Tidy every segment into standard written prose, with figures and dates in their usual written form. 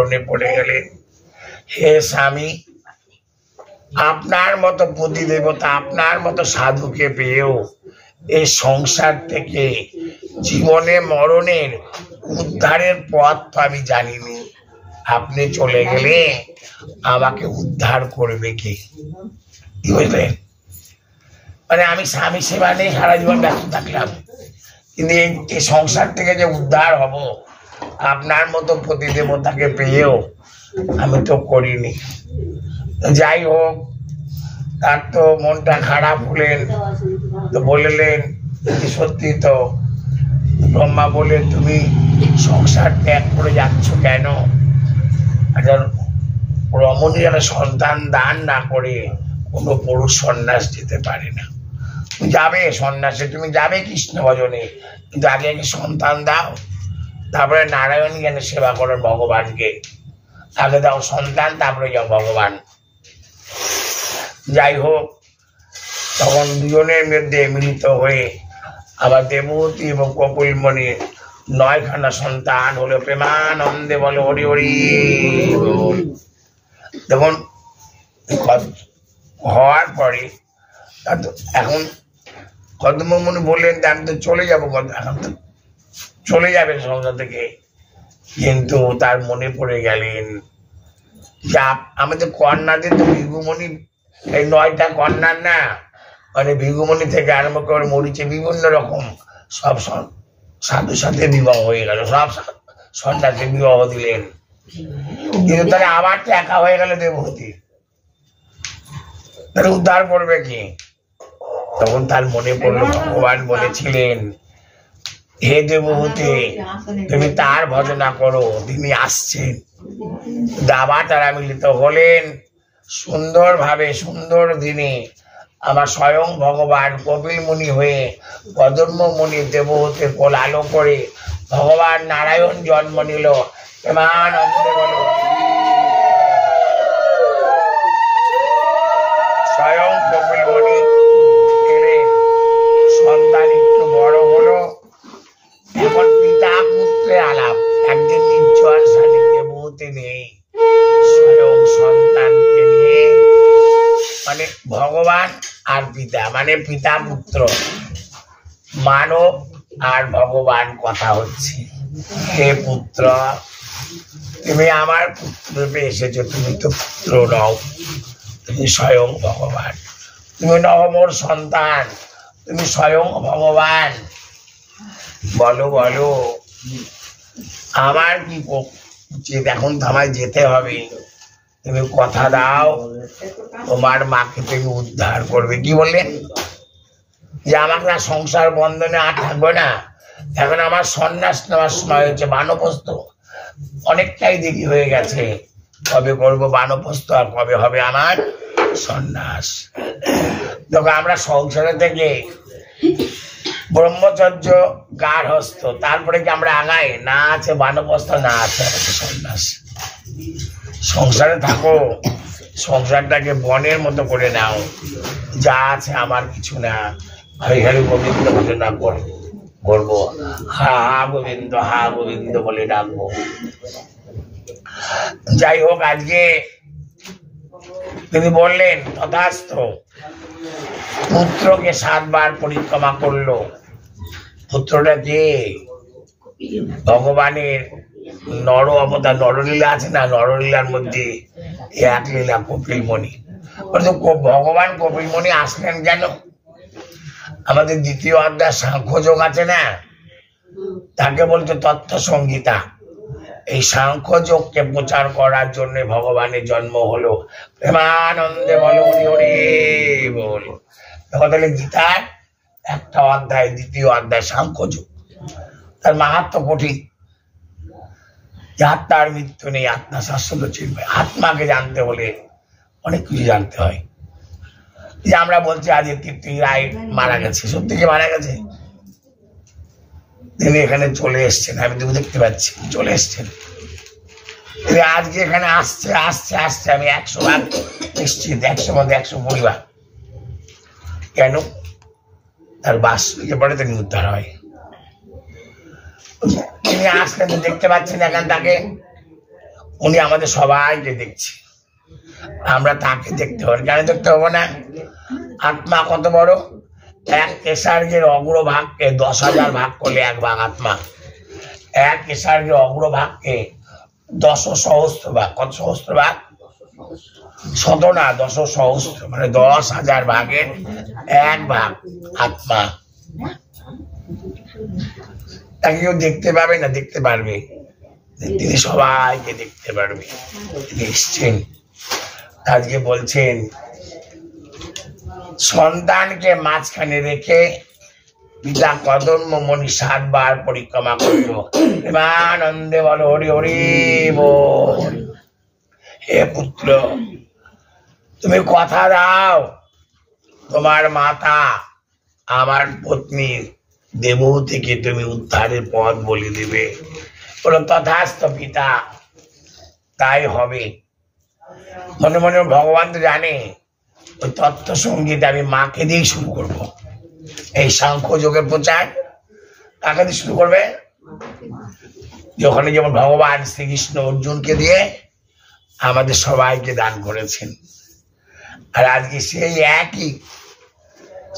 চরণে পড়ে গেলেন, হে স্বামী, আপনার মতো পতি দেবতা, আপনার মতো সাধুকে পেয়েও এই সংসার থেকে জীবনে মরণের উদ্ধারের পথ তো আমি জানিনি। আপনি চলে গেলে আমাকে উদ্ধার করবে কে? কি বুঝলেন? মানে আমি স্বামী সেবা নিয়ে সারা জীবন ব্যস্ত থাকলাম, কিন্তু এই সংসার থেকে যে উদ্ধার হব আপনার মতো পতি দেবতাকে পেয়েও আমি তো করিনি। যাই হোক, তার তো মনটা খারাপ হলেন, তো বললেন সত্যি তো। ব্রহ্মা বলে, তুমি সংসার ত্যাগ করে যাচ্ছ কেন? রমণী যেন সন্তান দান না করে কোনো পুরুষ সন্ন্যাস যেতে পারে না। তুমি যাবে সন্ন্যাসে, তুমি যাবে কৃষ্ণ ভজনে, কিন্তু আগে আগে সন্তান দাও, তারপরে নারায়ণ জ্ঞানে সেবা করো ভগবানকে। আগে দাও সন্তান, তারপরে যাও ভগবান। যাই হোক, তখন দুজনের মধ্যে মিলিত হয়ে আবার দেবতী এবং কপিলমণি 9খানা সন্তান হলো। প্রেমানন্দে বলো হরি হরি বল। দেখুন, হওয়ার পরে এখন কদমমণি বললেন আমি তো চলে যাবো, এখন তো চলে যাবে সংসার থেকে, কিন্তু তার মনে পড়ে গেলেন যে আমাদের কন্যাদের তো ভিগুমণি, এই 9টা কন্যার না, মানে ভিগুমণি থেকে আরম্ভ করে মরিচে বিভিন্ন রকম সব সাধুর সাথে বিবাহ হয়ে গেল, সব সন্ন্যাসে বিবাহ দিলেন, কিন্তু তাহলে আবার তো একা হয়ে গেল দেবহূতি, তাহলে উদ্ধার করবে কি? তখন তার মনে পড়লো ভগবান বলেছিলেন, হে দেবহূতি, তুমি তার ভজনা করো, তিনি আসছেন। আবার তারা মিলিত হলেন সুন্দরভাবে। সুন্দর দিনে আমার স্বয়ং ভগবান কপিল মুনি হয়ে কদম্ব মুনি দেবহূতির কোল আলো করে ভগবান নারায়ণ জন্ম নিল। প্রেমানন্দে বলো, স্বয়ং কপিল মুনি এলেন, সন্তান একটু বড় হলো, এখন পিতা পুত্রের আলাপ। একদিন নির্জন স্থানে দেবহূতি নেই, স্বয়ং সন্তানকে নিয়ে, মানে ভগবান আর পিতা, মানে পিতা পুত্র, মানব আর ভগবান কথা হচ্ছে। হে পুত্র, তুমি আমার পুত্র রূপে এসেছো, তুমি তো পুত্র নও, তুমি স্বয়ং ভগবান। তুমি নও মোর সন্তান, তুমি স্বয়ং ভগবান। বলো বলো, আমার কি উচিত? এখন তো আমায় যেতে হবে, তুমি কথা দাও তোমার মাকে তুমি উদ্ধার করবে। কি বললেন? যে আমাকে না সংসার বন্ধনে আর থাকবে না, এখন আমার সন্ন্যাস নেওয়ার সময় হচ্ছে, বানপ্রস্থ। অনেকটাই দেরি হয়ে গেছে, কবে করবো বানপ্রস্থ আর কবে হবে আমার সন্ন্যাস? তখন আমরা সংসারে থেকে ব্রহ্মচর্য গার্হস্থ, তারপরে কি আমরা আগাই? না আছে বানপ্রস্থ, না আছে সন্ন্যাস। সংসারে থাকো, সংসারটাকে বনের মতো করে নাও, যা আছে আমার কিছু না, হরি হরি গোবিন্দ ভজনা করবো, হা হা গোবিন্দ বলে ডাকবো। যাই হোক, আজকে তিনি বললেন তথাস্তু। পুত্রকে 7 বার পরিক্রমা করলো। পুত্রটা যে ভগবানের নর অবতার, নরলীলা আছে না, নরলীলার মধ্যে এক লীলা কপিলমণি। ভগবান কপিলমণি আসলেন কেন? আমাদের 2য় অধ্যায় সাংখ্যযোগ আছে না, তাকে বলছে তত্ত্ব সংহিতা। এই সাংখ্যযোগকে প্রচার করার জন্য ভগবানের জন্ম হলো। প্রেমানন্দে বলো হরি হরি বল। দেখো তাহলে গীতার একটা অধ্যায়, 2য় অধ্যায় সাংখ্যযোগ, তার মাহাত্ম্য কঠিন। আত্মার মৃত্যু নেই, আত্মা শাশ্বত চিনবে। আত্মাকে জানতে হলে অনেক কিছু জানতে হয়। যে আমরা বলছি আজ কীর্তি রায় মারা গেছে, সত্যি কি মারা গেছে? তিনি এখানে চলে এসছেন, আমি তো দেখতে পাচ্ছি চলে এসছেন। তিনি আজকে এখানে আসছে আসছে আসছে, আমি 100 নিশ্চিত, 100 মধ্যে 120 বার। কেন? তার বাস্তবিকে পরে তিনি উদ্ধার হয়। তিনি আসলেন, দেখতে পাচ্ছেন এখান তাকে উনি আমাদের সবাইকে দেখছে, আমরা তাকে দেখতে পারি, কেন দেখতে পাবো না? আত্মা কত বড়, এক কেশার্গের অগ্রভাগকে 10,000 ভাগ করলে এক ভাগ আত্মা, এক কেশার্গের অগ্রভাগকে 10 সহস্র ভাগ, কত সহস্র ভাগ? 100 না, 10 সহস্র, মানে 10,000 ভাগের এক ভাগ আত্মা। তাকে কেউ দেখতে পাবে না? দেখতে পারবে, তিনি সবাইকে দেখতে পারবে। তিনি এসছেন, আজকে বলছেন সন্তানকে মাঝখানে রেখে পিতা কদম্বমণি 7 বার পরিক্রমা করল। প্রেমানন্দে বলো হরি হরি বল। হে পুত্র, তুমি কথা দাও তোমার মাতা আমার পত্নী দেবহূতিকে তুমি উদ্ধারের পথ বলে দেবে। বলো তথাস্ত পিতা, তাই হবে। মনে মনে ভগবান তো জানে ওই তত্ত্ব সঙ্গীত আমি মাকে দিয়েই শুরু করবো। এই সাংখ্য যোগের প্রচার কাকে দিয়ে শুরু করবে? যখন যেমন ভগবান শ্রীকৃষ্ণ অর্জুনকে দিয়ে আমাদের সবাইকে দান করেছেন, আর আজকে সেই একই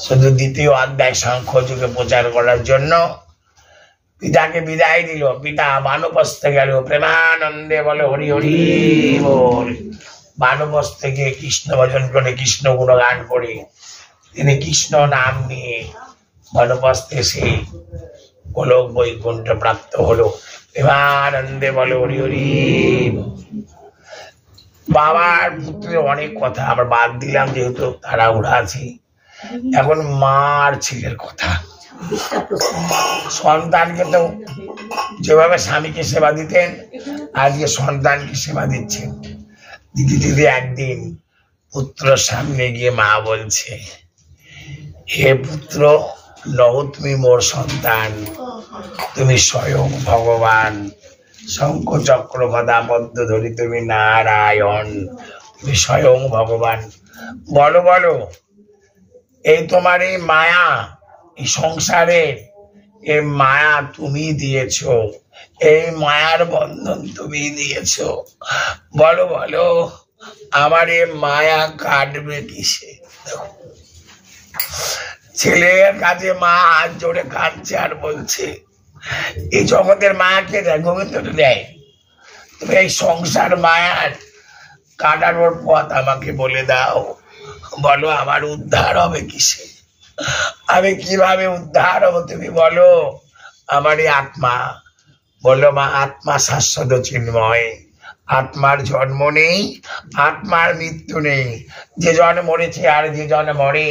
শুধু 2য় অধ্যায় সাংখ্য যুগে প্রচার করার জন্য পিতাকে বিদায় দিল। পিতা বানপ্রস্থে গেল। প্রেমানন্দে বলে হরি হরি বল। বানপ্রস্থে গিয়ে কৃষ্ণ ভজন করে, কৃষ্ণ গুণগান করে তিনি কৃষ্ণ নাম নিয়ে বানপ্রস্থে সেই গোলক বৈকুণ্ঠ প্রাপ্ত হলো। প্রেমানন্দে বলে হরি হরি। বাবার পুত্রের অনেক কথা আমরা বাদ দিলাম, যেহেতু তারা উড়া আছে। এখন মার ছেলের কথা। সন্তানকে তো যেভাবে স্বামীকে সেবা দিতেন, আজকে সন্তানকে সেবা দিচ্ছেন। দিদি দিদি একদিন পুত্র সামনে গিয়ে মা বলছে, হে পুত্র, নও তুমি মোর সন্তান, তুমি স্বয়ং ভগবান। শঙ্খ চক্র গদা পদ্ম ধরি তুমি নারায়ণ, তুমি স্বয়ং ভগবান। বলো বলো, এই তোমার এই মায়া, এই সংসারের এই মায়া তুমি দিয়েছ, এই মায়ার বন্ধন তুমি দিয়েছ। বলো বলো, আমার এই মায়া কাটবে কিসে? ছেলের কাছে মা হাত জোড়ে কাঁদছে আর বলছে, এই জগতের মায়াকে দেয়, গোবিন্দ দেয়, তুমি এই সংসার মায়ার কাটানোর পথ আমাকে বলে দাও। বলো আমার উদ্ধার হবে কিসে? আমি কিভাবে উদ্ধার হবো তুমি বলো? আমার এই আত্মা। বললো মা, আত্মা শাশ্বত চিন্ময়, আত্মার জন্ম নেই, আত্মার মৃত্যু নেই। যে জন মরেছে আর যে জন মরে,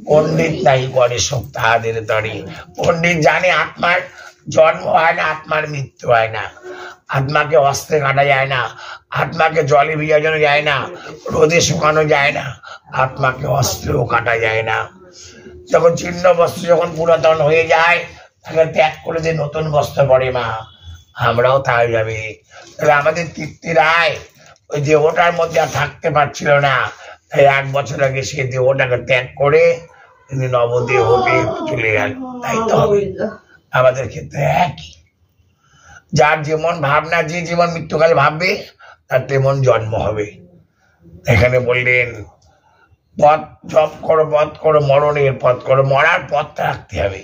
পণ্ডিত নাই করে শোক তাহাদের তরে। পণ্ডিত জানে আত্মার জন্ম হয় না, আত্মার মৃত্যু হয় না। আত্মাকে অস্ত্রে কাটা যায় না, আত্মাকে জলে ভিজানো যায় না, রোদে শুকানো যায় না, আত্মাকে অস্ত্রেও কাটা যায় না। যখন জীর্ণ বস্ত্র যখন পুরাতন হয়ে যায়, তাকে ত্যাগ করে যে নতুন বস্ত্র পরে মা, আমরাও তাই যাবে। তাহলে আমাদের তৃপ্তি রায় ওই দেহটার মধ্যে আর থাকতে পারছিল না, তাই 1 বছর আগে সেই দেহটাকে ত্যাগ করে তিনি নবদেহ পেয়ে চলে গেল। তাই তো আমাদের ক্ষেত্রে একই। যার যেমন ভাবনা, যে যেমন মৃত্যুকালে ভাববে তার তেমন জন্ম হবে। এখানে বললেন পথ জপ করো, পথ করো, মরণের পথ করো। মরার পথটা রাখতে হবে,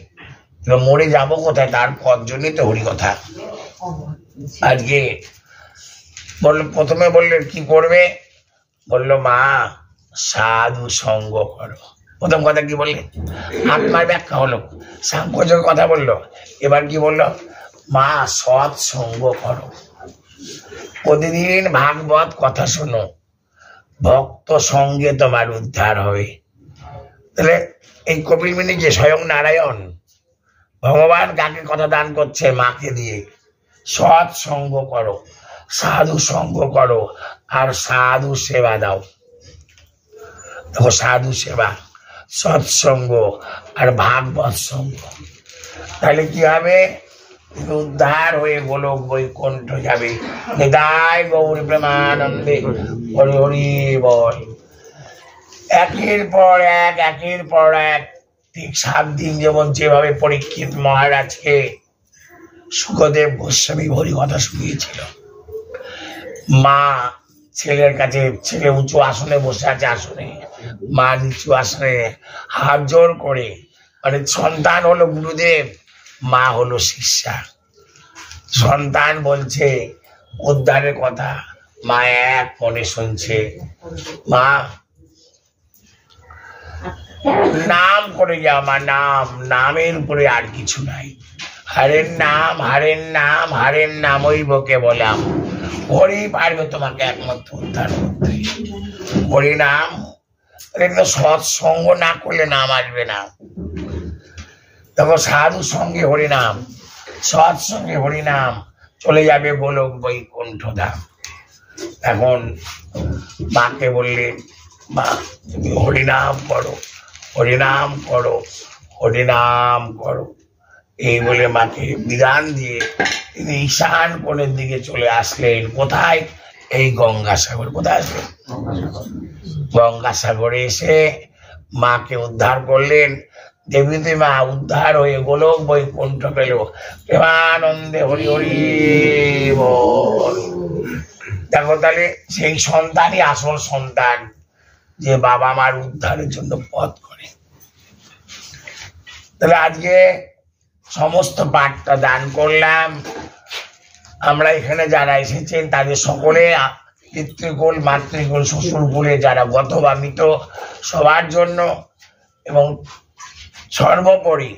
মরে যাবো কোথায়, তার পথ জন্যই তো হরি কথা। আজকে বললো, প্রথমে বললেন কি করবে? বললো মা সাধু সঙ্গ করো। প্রথম কথা কি বললেন? আত্মার ব্যাখ্যা হলো, সাংখ্যযোগের কথা বললো। এবার কি বললো? মা সৎ সঙ্গ করো, প্রতিদিন ভাগবত কথা শোনো, ভক্ত সঙ্গে তোমার উদ্ধার হবে। তাহলে এই কপিল মুনি যে স্বয়ং নারায়ণ, ভগবান কাকে কথা দান করছে? মাকে দিয়ে। সৎ সঙ্গ করো, সাধু সঙ্গ করো, আর সাধু সেবা দাও। দেখো, সাধু সেবা, সৎসঙ্গ আর ভাগবত সঙ্গ, তাহলে কি হবে? উদ্ধার হয়ে গোলক বৈকুণ্ঠ যাবে। নিতাই গৌর প্রেমানন্দে হরি হরি বল। একের পর এক, একের পর এক, ঠিক 7 দিন যেমন যেভাবে পরীক্ষিত মহারাজকে সুখদেব গোস্বামী হরি কথা শুনিয়েছিল, মা ছেলের কাছে, ছেলে উঁচু আসনে বসে আছে, আসনে মা নিচু আসনে হাত জোর করে, মানে সন্তান হলো গুরুদেব, মা হলো শিষ্যা। সন্তান বলছে উদ্ধারের কথা, মা এক মনে শুনছে। মা নাম করে যা, আমার নাম, নামের উপরে আর কিছু নাই। হরের নাম, হরের নাম, হরের নাম, ওই বকে বললাম হরি পারবে তোমাকে একমাত্র উদ্ধার করতে। হরি নাম, সৎসঙ্গ না করলে নাম আসবে না। তখন সাধু সঙ্গে হরিনাম, সৎসঙ্গে হরিনাম, চলে যাবে গোলক বৈকুণ্ঠ ধাম। এখন মাকে বললেন, মা তুমি হরিনাম করো, হরিনাম করো, হরিনাম করো। এই বলে মাকে বিধান দিয়ে তিনি ঈশান কোণের দিকে চলে আসলেন। কোথায়? এই গঙ্গাসাগর। কোথায় আসলেন? গঙ্গাসাগরে এসে মাকে উদ্ধার করলেন। দেবী মা উদ্ধার হয়ে গোলক বৈকুণ্ঠ পেল। প্রেমানন্দে হরি হরি বল। দেখো তাহলে সেই সন্তানই আসল সন্তান, যে বাবা মার উদ্ধারের জন্য পথ করে। তাহলে আজকে সমস্ত পাঠটা দান করলাম। আমরা এখানে যারা এসেছেন তাদের সকলে পিতৃকুল, মাতৃকুল, শ্বশুরকুলে যারা গতবামিত, সবার জন্য এবং সর্বোপরি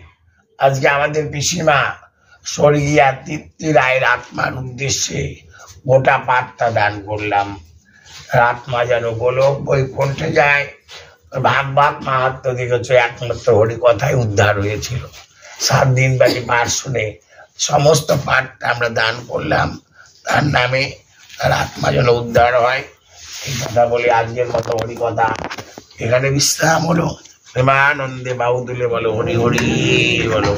আজকে আমাদের পিসিমা স্বর্গীয়া তৃপ্তি রায়ের আত্মার উদ্দেশ্যে গোটা পাঠটা দান করলাম। আত্মা যেন গোলক বৈকুণ্ঠে যায়। ভাগবত মাহাত্ম্য দেখেছে, একমাত্র হরি কথায় উদ্ধার হয়েছিল। 7 দিন ব্যাপী পাঠ শুনে সমস্ত পাঠটা আমরা দান করলাম। তার নামে তার আত্মা যেন উদ্ধার হয়, এই কথা বলে আজকের মতো হরি কথা এখানে বিশ্রাম হলো। প্রেমানন্দে বাহু তুলে বলো হরি হরি বলো।